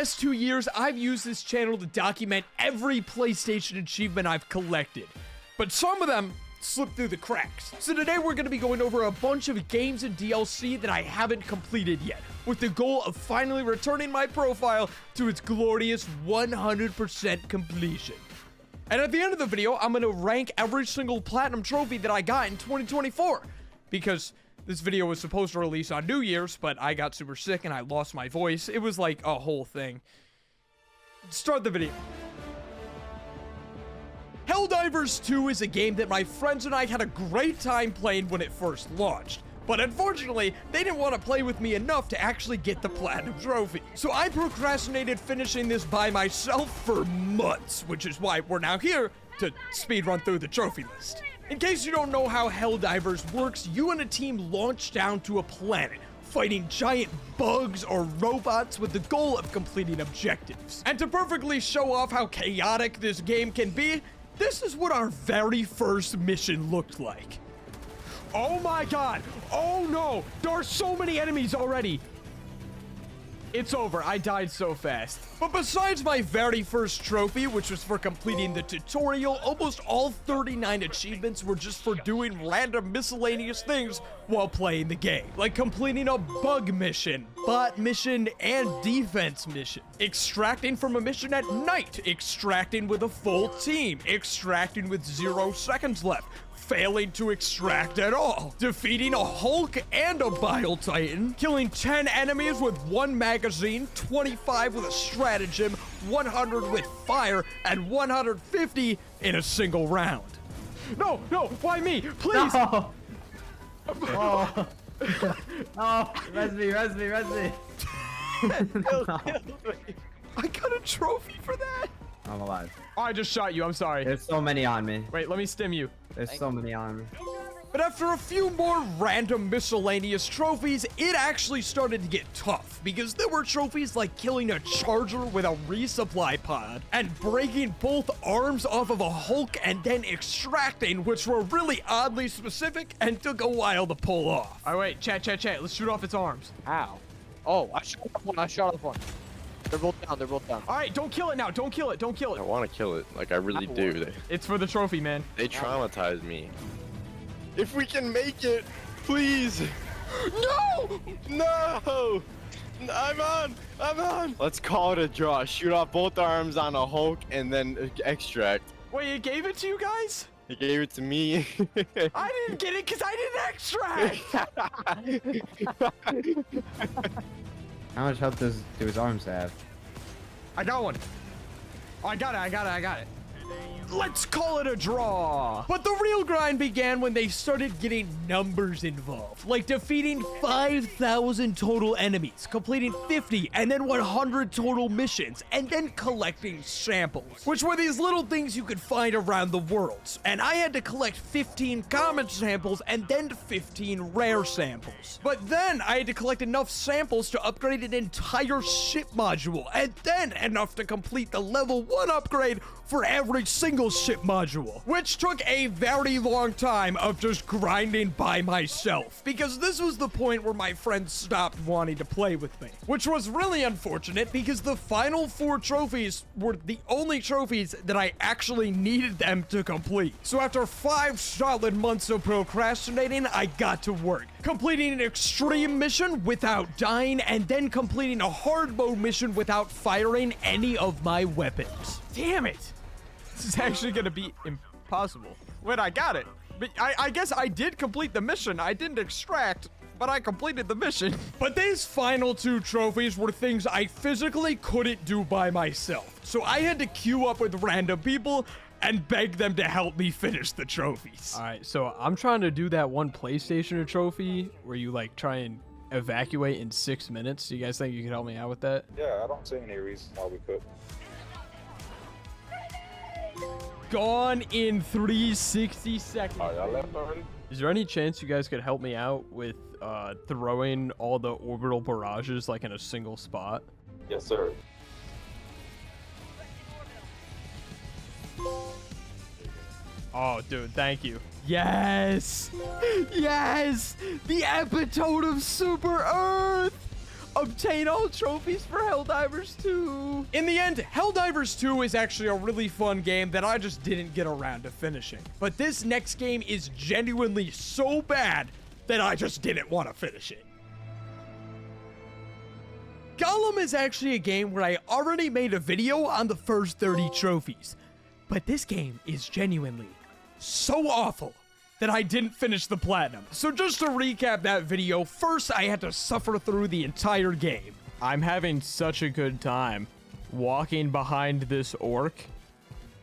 last 2 years, I've used this channel to document every PlayStation achievement I've collected, but some of them slipped through the cracks. So today we're going to be going over a bunch of games and DLC that I haven't completed yet, with the goal of finally returning my profile to its glorious 100% completion. And at the end of the video, I'm going to rank every single platinum trophy that I got in 2024, because this video was supposed to release on New Year's, but I got super sick and I lost my voice. It was like a whole thing. Start the video. Helldivers 2 is a game that my friends and I had a great time playing when it first launched. But unfortunately, they didn't want to play with me enough to actually get the platinum trophy. So I procrastinated finishing this by myself for months, which is why we're now here to speedrun through the trophy list. In case you don't know how Helldivers works, you and a team launch down to a planet, fighting giant bugs or robots with the goal of completing objectives. And to perfectly show off how chaotic this game can be, this is what our very first mission looked like. Oh my god! Oh no! There are so many enemies already! It's over. I died so fast. But besides my very first trophy, which was for completing the tutorial, almost all 39 achievements were just for doing random miscellaneous things while playing the game. Like completing a bug mission, bot mission, and defense mission. Extracting from a mission at night. Extracting with a full team. Extracting with 0 seconds left. Failing to extract at all, defeating a Hulk and a Bile Titan, killing 10 enemies with 1 magazine, 25 with a stratagem, 100 with fire, and 150 in a single round. No, why me? Please! No. Oh. Oh, res me. No. I got a trophy for that. I'm alive. Oh, I just shot you. I'm sorry. There's so many on me. Wait, let me stim you. There's so many on me. But after a few more random miscellaneous trophies, it actually started to get tough, because there were trophies like killing a charger with a resupply pod, and breaking both arms off of a Hulk and then extracting, which were really oddly specific and took a while to pull off. All right, wait, chat. Let's shoot off its arms. Ow. Oh, I shot off one. They're both down. All right, don't kill it now. Don't kill it. I want to kill it, like I really do. It's for the trophy, man. They traumatized me. If we can make it, please. No! No! I'm on! Let's call it a draw. Shoot off both arms on a Hulk and then extract. Wait, it gave it to you guys? He gave it to me. I didn't get it because I didn't extract! How much health do his arms have? I got one. Oh, I got it. Let's call it a draw. But the real grind began when they started getting numbers involved, like defeating 5,000 total enemies, completing 50 and then 100 total missions, and then collecting samples, which were these little things you could find around the world. And I had to collect 15 common samples and then 15 rare samples. But then I had to collect enough samples to upgrade an entire ship module, and then enough to complete the level 1 upgrade for every single ship module, which took a very long time of just grinding by myself, because this was the point where my friends stopped wanting to play with me, which was really unfortunate because the final 4 trophies were the only trophies that I actually needed them to complete. So after 5 solid months of procrastinating, I got to work, completing an extreme mission without dying, and then completing a hard mode mission without firing any of my weapons. Damn it. This is actually gonna be impossible. Wait, I got it. But I guess I did complete the mission. I didn't extract, but I completed the mission. But these final 2 trophies were things I physically couldn't do by myself. So I had to queue up with random people and beg them to help me finish the trophies. All right, so I'm trying to do that one PlayStation trophy where you like try and evacuate in 6 minutes. Do you guys think you can help me out with that? Yeah, I don't see any reason why we could. Gone in 360 seconds. Oh, y'all left already? Is there any chance you guys could help me out with throwing all the orbital barrages like in a single spot? Yes, sir. Oh, dude, thank you. Yes! Yes! The epitome of Super Earth! obtain all trophies for Helldivers 2. In the end, Helldivers 2 is actually a really fun game that I just didn't get around to finishing. But this next game is genuinely so bad that I just didn't want to finish it. Gollum is actually a game where I already made a video on the first 30 trophies. But this game is genuinely so awful that I didn't finish the platinum. So just to recap that video, first I had to suffer through the entire game. I'm having such a good time walking behind this orc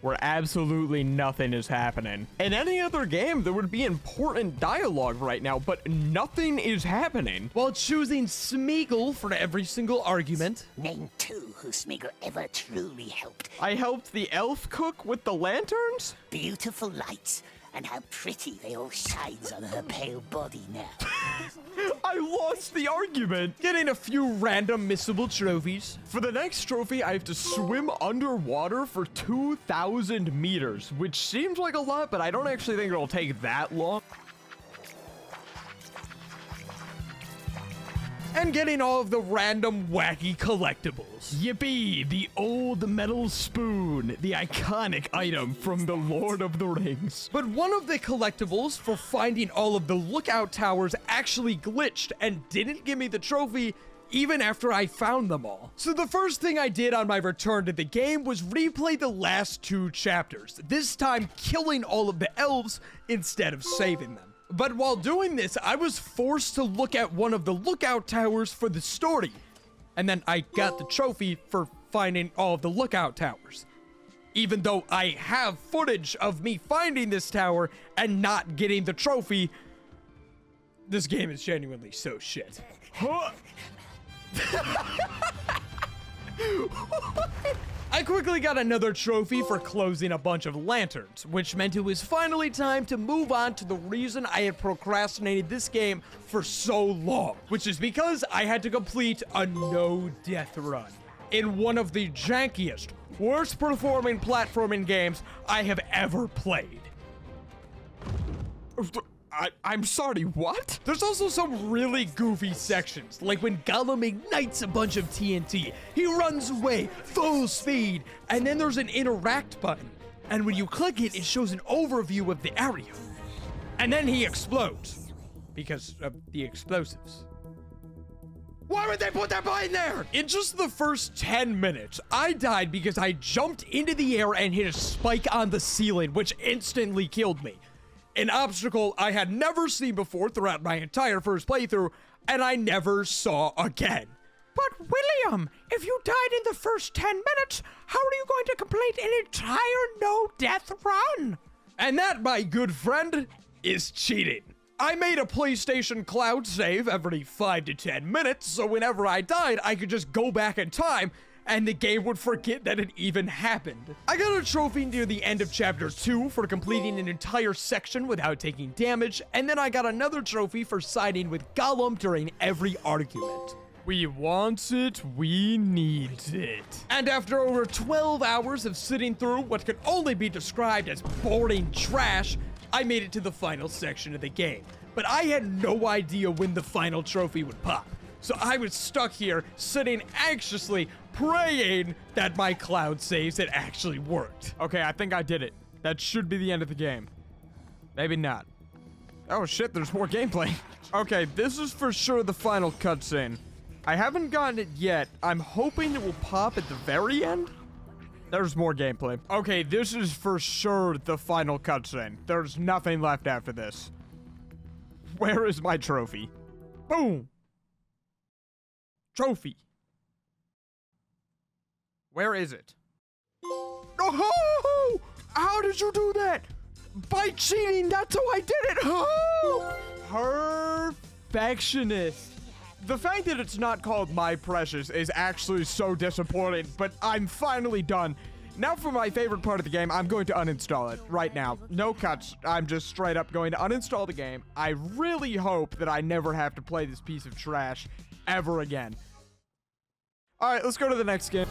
where absolutely nothing is happening. In any other game, there would be important dialogue right now, but nothing is happening. While choosing Smeagol for every single argument. Name two who Smeagol ever truly helped. I helped the elf cook with the lanterns? Beautiful lights, and how pretty they all shines on her pale body now. I lost the argument. Getting a few random missable trophies. For the next trophy, I have to swim underwater for 2,000 meters, which seems like a lot, but I don't actually think it'll take that long. And getting all of the random wacky collectibles. Yippee! The old metal spoon, the iconic item from the Lord of the Rings. But one of the collectibles for finding all of the lookout towers actually glitched and didn't give me the trophy even after I found them all. So the first thing I did on my return to the game was replay the last 2 chapters, this time killing all of the elves instead of saving them. But while doing this, I was forced to look at one of the lookout towers for the story. And then I got the trophy for finding all of the lookout towers. Even though I have footage of me finding this tower and not getting the trophy, this game is genuinely so shit. Huh? I quickly got another trophy for closing a bunch of lanterns, which meant it was finally time to move on to the reason I had procrastinated this game for so long, which is because I had to complete a no-death run in one of the jankiest, worst performing platforming games I have ever played. I'm sorry, what? There's also some really goofy sections, like when Gollum ignites a bunch of TNT, he runs away, full speed, and then there's an interact button, and when you click it, it shows an overview of the area. And then he explodes, because of the explosives. Why would they put that button there? In just the first 10 minutes, I died because I jumped into the air and hit a spike on the ceiling, which instantly killed me. An obstacle I had never seen before throughout my entire first playthrough, and I never saw again. But William, if you died in the first 10 minutes, how are you going to complete an entire no-death run? And that, my good friend, is cheating. I made a PlayStation Cloud save every 5 to 10 minutes, so whenever I died, I could just go back in time, and the game would forget that it even happened. I got a trophy near the end of Chapter 2 for completing an entire section without taking damage, and then I got another trophy for siding with Gollum during every argument. We want it, we need it. And after over 12 hours of sitting through what could only be described as boring trash, I made it to the final section of the game. But I had no idea when the final trophy would pop. So I was stuck here, sitting anxiously, praying that my cloud saves had actually worked. Okay, I think I did it. That should be the end of the game. Maybe not. Oh shit, there's more gameplay. Okay, this is for sure the final cutscene. I haven't gotten it yet. I'm hoping it will pop at the very end. There's more gameplay. Okay, this is for sure the final cutscene. There's nothing left after this. Where is my trophy? Boom! Trophy. Where is it? Oh! How did you do that? By cheating, that's how I did it! Oh! Perfectionist. The fact that it's not called My Precious is actually so disappointing, but I'm finally done. Now for my favorite part of the game, I'm going to uninstall it right now. No cuts. I'm just straight up going to uninstall the game. I really hope that I never have to play this piece of trash ever again. All right, let's go to the next game.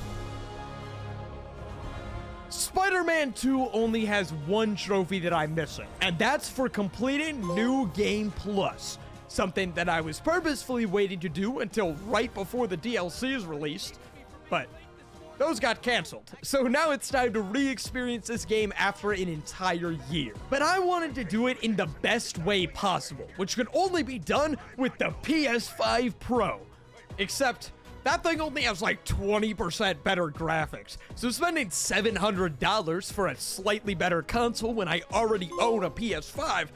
Spider-Man 2 only has one trophy that I'm missing, and that's for completing New Game Plus. something that I was purposefully waiting to do until right before the DLC is released, but those got canceled. So now it's time to re-experience this game after an entire year. But I wanted to do it in the best way possible, which could only be done with the PS5 Pro. Except that thing only has like 20% better graphics. So spending $700 for a slightly better console when I already own a PS5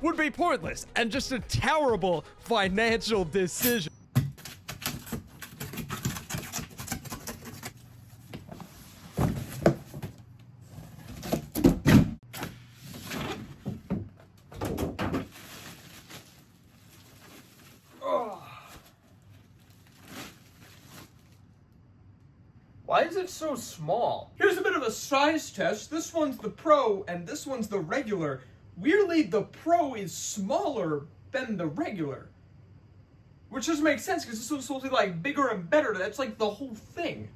would be pointless and just a terrible financial decision. Why is it so small? Here's a bit of a size test. This one's the Pro, and this one's the regular. Weirdly, the Pro is smaller than the regular. Which doesn't make sense, because this one's supposed to be, like, bigger and better. That's, like, the whole thing.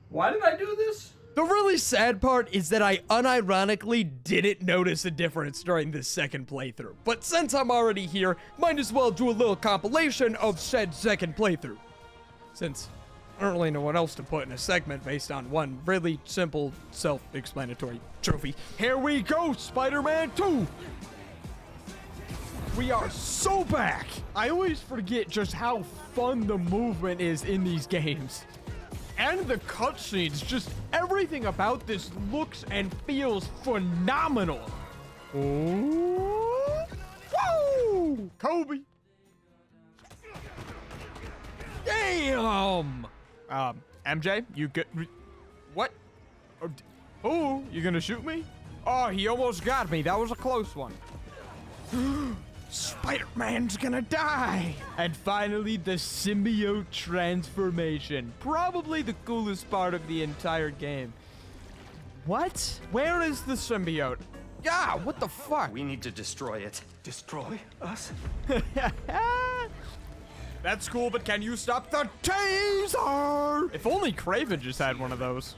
Why did I do this? The really sad part is that I unironically didn't notice a difference during this second playthrough. But since I'm already here, might as well do a little compilation of said second playthrough. Since I don't really know what else to put in a segment based on one really simple, self-explanatory trophy. Here we go, Spider-Man 2! We are so back! I always forget just how fun the movement is in these games. And the cutscenes, just everything about this looks and feels phenomenal. Ooh. Woo! Kobe! Damn! MJ, you good? What? Oh, you gonna shoot me? Oh, he almost got me. That was a close one. Spider-Man's gonna die! And finally, the symbiote transformation. Probably the coolest part of the entire game. What? Where is the symbiote? Yeah, what the fuck? We need to destroy it. Destroy us? That's cool, but can you stop the taser? If only Kraven just had one of those.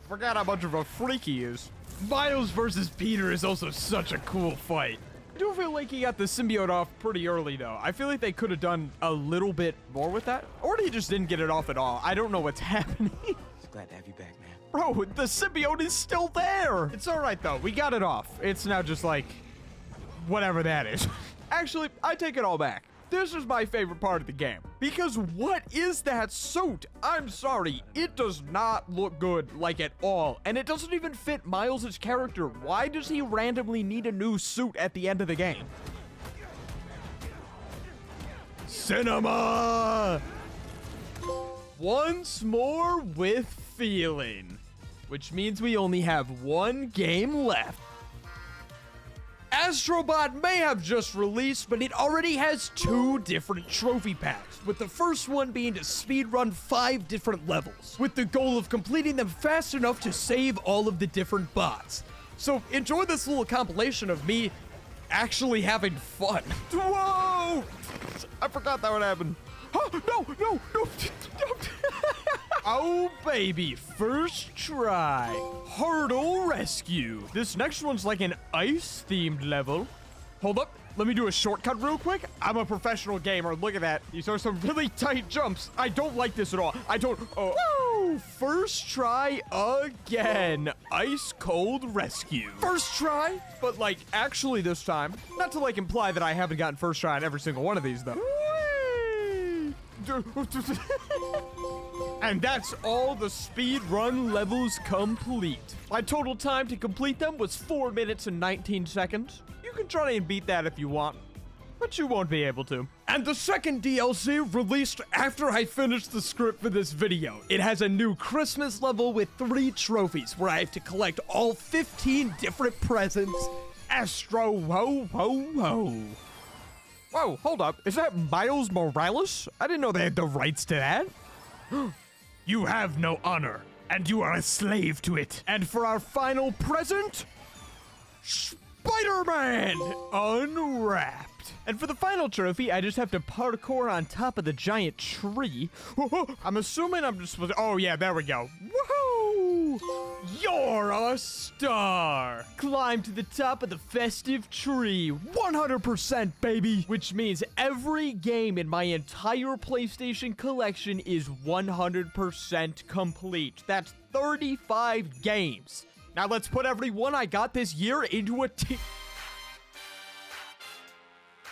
Forgot how much of a freak he is. Miles versus Peter is also such a cool fight. I do feel like he got the symbiote off pretty early, though. I feel like they could have done a little bit more with that. Or he just didn't get it off at all. I don't know what's happening. Glad to have you back, man. Bro, the symbiote is still there. It's all right, though. We got it off. It's now just like, whatever that is. Actually, I take it all back. This is my favorite part of the game. Because what is that suit? I'm sorry, it does not look good, like at all. And it doesn't even fit Miles' character. Why does he randomly need a new suit at the end of the game? Cinema! Once more with feeling. Which means we only have one game left. Astrobot may have just released, but it already has 2 different trophy packs, with the first one being to speedrun 5 different levels, with the goal of completing them fast enough to save all of the different bots. So enjoy this little compilation of me actually having fun. Whoa! I forgot that would happen. Oh, no. Oh baby, first try. Hurdle rescue. This next one's like an ice-themed level. Hold up, let me do a shortcut real quick. I'm a professional gamer, look at that. These are some really tight jumps. I don't like this at all. I don't, Woo! First try again. Ice cold rescue. First try, but like actually this time. Not to like imply that I haven't gotten first try on every single one of these though. And that's all the speedrun levels complete. My total time to complete them was 4 minutes and 19 seconds. You can try and beat that if you want, but you won't be able to. And the second DLC released after I finished the script for this video. It has a new Christmas level with 3 trophies where I have to collect all 15 different presents. Astro ho ho ho. Whoa, hold up. Is that Miles Morales? I didn't know they had the rights to that. You have no honor, and you are a slave to it. And for our final present, Spiderman unwrapped. And for the final trophy, I just have to parkour on top of the giant tree. I'm assuming I'm just supposed to, oh yeah, there we go. Woohoo! you. You're a star. Climb to the top of the festive tree. 100%, baby. Which means every game in my entire PlayStation collection is 100% complete. That's 35 games. Now let's put every one I got this year into a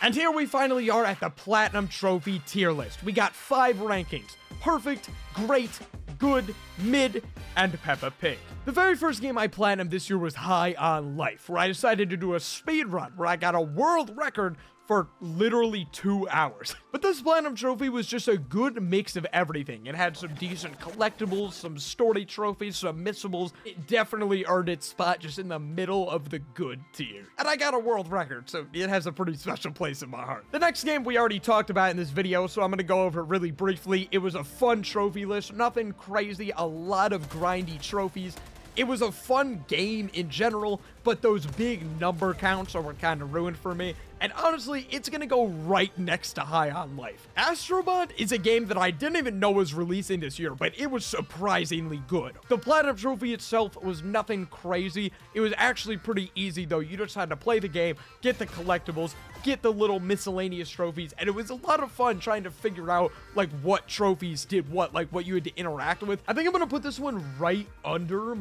And here we finally are at the Platinum Trophy tier list. We got 5 rankings: perfect, great, good, mid, and Peppa Pig. The very first game I platinumed this year was High on Life, where I decided to do a speed run where I got a world record for literally 2 hours. But this Platinum Trophy was just a good mix of everything. It had some decent collectibles, some story trophies, some missables. It definitely earned its spot just in the middle of the good tier. And I got a world record, so it has a pretty special place in my heart. The next game we already talked about in this video, so I'm gonna go over it really briefly. It was a fun trophy list, nothing crazy, a lot of grindy trophies. It was a fun game in general, but those big number counts were kind of ruined for me. And honestly, it's gonna go right next to High on Life. Astrobot is a game that I didn't even know was releasing this year, but it was surprisingly good. The Platinum Trophy itself was nothing crazy. It was actually pretty easy though. You just had to play the game, get the collectibles, get the little miscellaneous trophies, and it was a lot of fun trying to figure out like what trophies did what, like what you had to interact with. I think I'm gonna put this one right under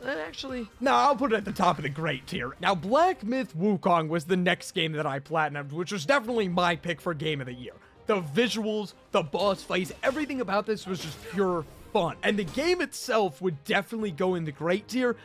actually, no, I'll put it at the top of the great tier. Now, Black Myth Wukong was the next game that I platinumed, which was definitely my pick for game of the year. The visuals, the boss fights, everything about this was just pure fun. And the game itself would definitely go in the great tier,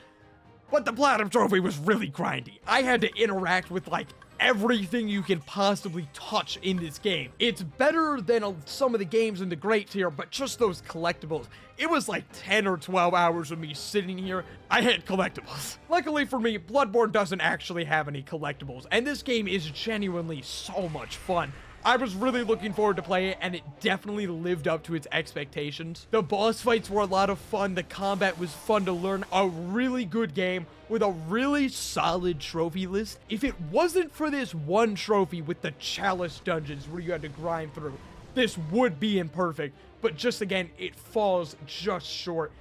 but the Platinum Trophy was really grindy. I had to interact with like everything you can possibly touch in this game. It's better than some of the games in the great tier, but just those collectibles. It was like 10 or 12 hours of me sitting here. I had collectibles. Luckily for me, Bloodborne doesn't actually have any collectibles, and this game is genuinely so much fun. I was really looking forward to play it, and it definitely lived up to its expectations. The boss fights were a lot of fun. The combat was fun to learn. A really good game with a really solid trophy list. If it wasn't for this one trophy with the Chalice dungeons where you had to grind through, this would be imperfect. But just again, it falls just short.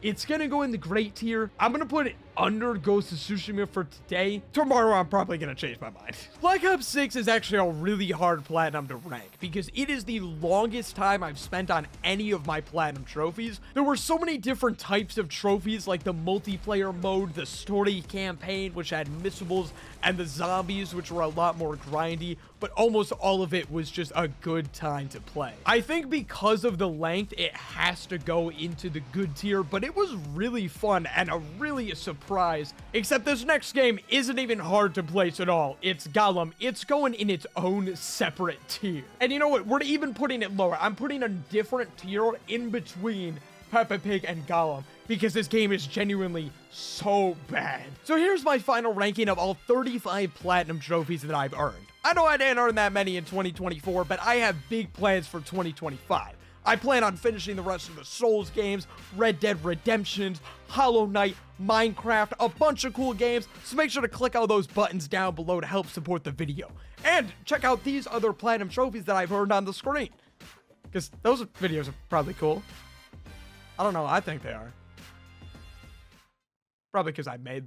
It's gonna go in the great tier. I'm gonna put it under Ghost of Tsushima for today. Tomorrow, I'm probably gonna change my mind. Black Ops 6 is actually a really hard platinum to rank because it is the longest time I've spent on any of my platinum trophies. There were so many different types of trophies, like the multiplayer mode, the story campaign, which had missables, and the zombies, which were a lot more grindy, but almost all of it was just a good time to play. I think because of the length, it has to go into the good tier, but it was really fun and really a surprise. Except this next game isn't even hard to place at all. It's Gollum. It's going in its own separate tier. And you know what? We're even putting it lower. I'm putting a different tier in between Peppa Pig and Gollum because this game is genuinely so bad. So here's my final ranking of all 35 platinum trophies that I've earned. I know I didn't earn that many in 2024, but I have big plans for 2025. I plan on finishing the rest of the Souls games, Red Dead Redemption, Hollow Knight, Minecraft, a bunch of cool games, so make sure to click all those buttons down below to help support the video. And check out these other platinum trophies that I've earned on the screen, because those videos are probably cool. I don't know, I think they are. Probably because I made them.